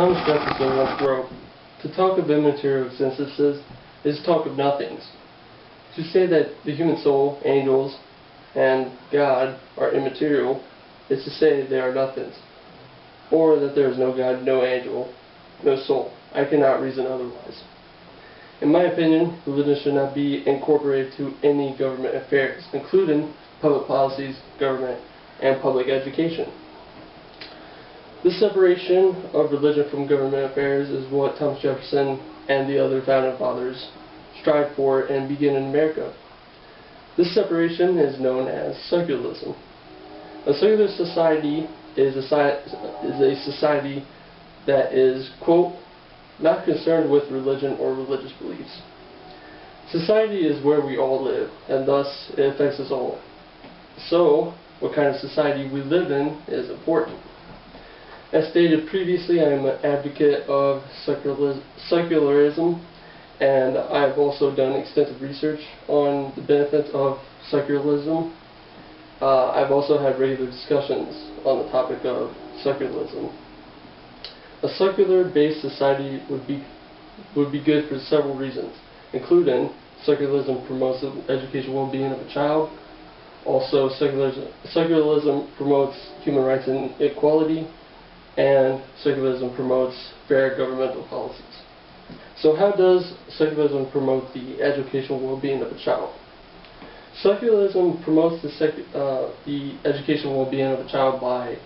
Thomas Jefferson once wrote, "To talk of immaterial existences is to talk of nothings. To say that the human soul, angels, and God are immaterial is to say they are nothings, or that there is no God, no angel, no soul. I cannot reason otherwise." In my opinion, religion should not be incorporated to any government affairs, including public policies, government, and public education. This separation of religion from government affairs is what Thomas Jefferson and the other founding fathers strived for and began in America. This separation is known as secularism. A secular society is a society that is, quote, not concerned with religion or religious beliefs. Society is where we all live, and thus it affects us all. So, what kind of society we live in is important. As stated previously, I am an advocate of secularism, and I have also done extensive research on the benefits of secularism. I've also had regular discussions on the topic of secularism. A secular-based society would be good for several reasons, including secularism promotes the educational well-being of a child. Also, secularism promotes human rights and equality, and secularism promotes fair governmental policies. So how does secularism promote the educational well-being of a child? Secularism promotes the educational well-being of a child by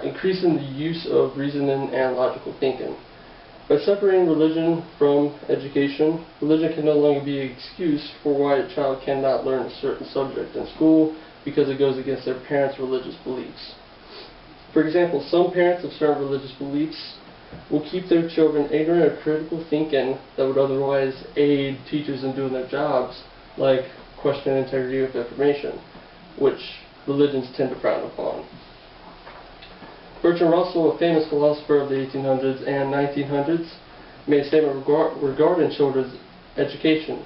increasing the use of reasoning and logical thinking. By separating religion from education, religion can no longer be an excuse for why a child cannot learn a certain subject in school because it goes against their parents' religious beliefs. For example, some parents of certain religious beliefs will keep their children ignorant of critical thinking that would otherwise aid teachers in doing their jobs, like questioning integrity of information, which religions tend to frown upon. Bertrand Russell, a famous philosopher of the 1800s and 1900s, made a statement regarding children's education.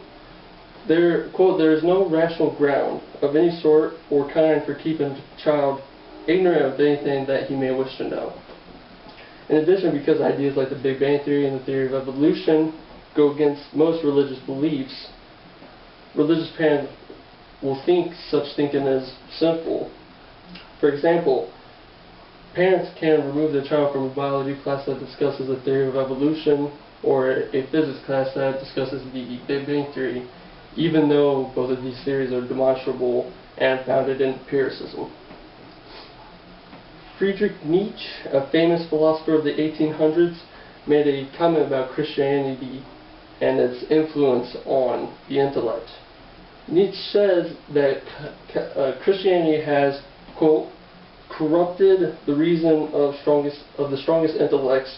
Quote, "There is no rational ground of any sort or kind for keeping a child ignorant of anything that he may wish to know." In addition, because ideas like the Big Bang Theory and the theory of evolution go against most religious beliefs, religious parents will think such thinking is sinful. For example, parents can remove their child from a biology class that discusses the theory of evolution or a physics class that discusses the Big Bang Theory, even though both of these theories are demonstrable and founded in empiricism. Friedrich Nietzsche, a famous philosopher of the 1800s, made a comment about Christianity and its influence on the intellect. Nietzsche says that Christianity has, quote, "corrupted the reason of the strongest intellects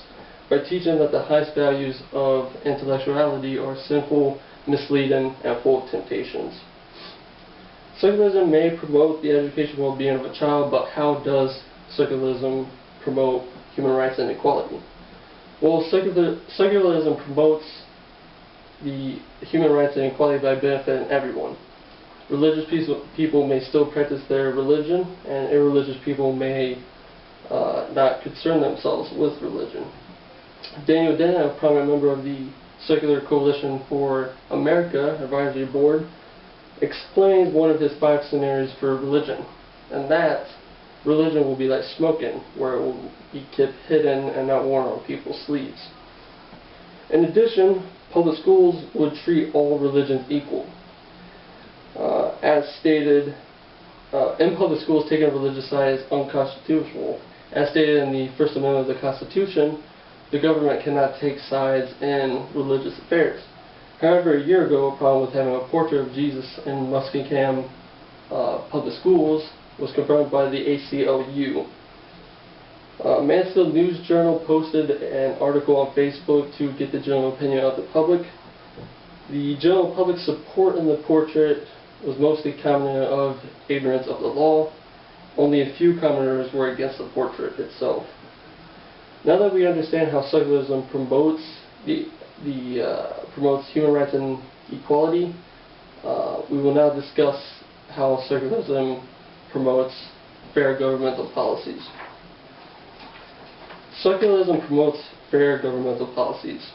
by teaching that the highest values of intellectuality are sinful, misleading, and full of temptations." Secularism may promote the educational well-being of a child, but how does secularism promote human rights and equality? Well, secularism promotes the human rights and equality by benefiting everyone. Religious people may still practice their religion, and irreligious people may not concern themselves with religion. Daniel Dennett, a prominent member of the Secular Coalition for America Advisory Board, explains one of his 5 scenarios for religion, and that religion will be like smoking, where it will be kept hidden and not worn on people's sleeves. In addition, public schools would treat all religions equal. As stated, in public schools, taking a religious side is unconstitutional. As stated in the First Amendment of the Constitution, the government cannot take sides in religious affairs. However, a year ago, a problem with having a portrait of Jesus in Muskingum public schools was confirmed by the ACLU. Mansfield News Journal posted an article on Facebook to get the general opinion of the public. The general public support in the portrait was mostly commenting of ignorance of the law. Only a few commenters were against the portrait itself. Now that we understand how secularism promotes promotes human rights and equality, we will now discuss how secularism promotes fair governmental policies. Secularism promotes fair governmental policies.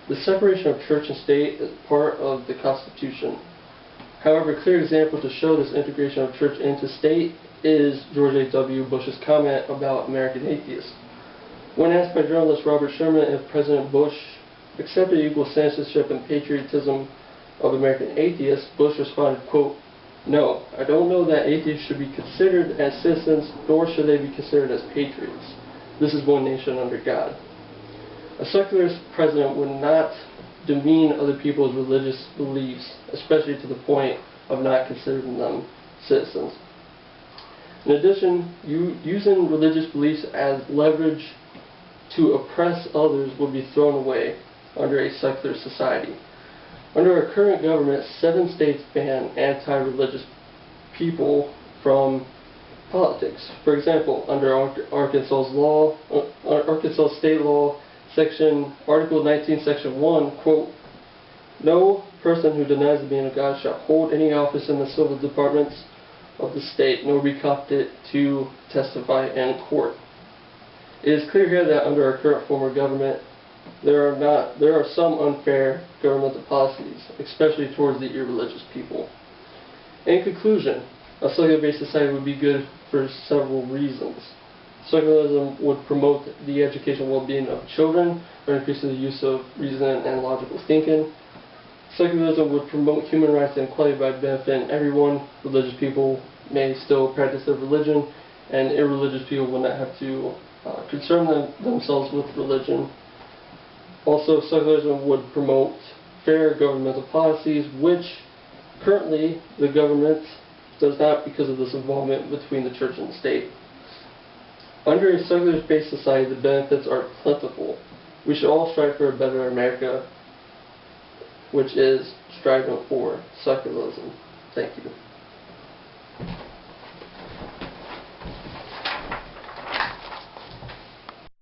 The separation of church and state is part of the Constitution. However, a clear example to show this integration of church into state is George H.W. Bush's comment about American atheists. When asked by journalist Robert Sherman if President Bush accepted equal censorship and patriotism of American atheists, Bush responded, quote, "No, I don't know that atheists should be considered as citizens, nor should they be considered as patriots. This is one nation under God." A secularist president would not demean other people's religious beliefs, especially to the point of not considering them citizens. In addition, using religious beliefs as leverage to oppress others would be thrown away under a secular society. Under our current government, 7 states ban anti-religious people from politics. For example, under Arkansas state law, Article 19, Section 1, quote, "No person who denies the being of God shall hold any office in the civil departments of the state, nor be competent to testify in court." It is clear here that under our current form of government, there are some unfair governmental policies, especially towards the irreligious people. In conclusion, a secular-based society would be good for several reasons. Secularism would promote the educational well-being of children by increasing the use of reason and logical thinking. Secularism would promote human rights and equality by benefiting everyone. Religious people may still practice their religion, and irreligious people will not have to concern themselves with religion. Also, secularism would promote fair governmental policies, which currently the government does not because of this involvement between the church and the state. Under a secular-based society, the benefits are plentiful. We should all strive for a better America, which is striving for secularism. Thank you.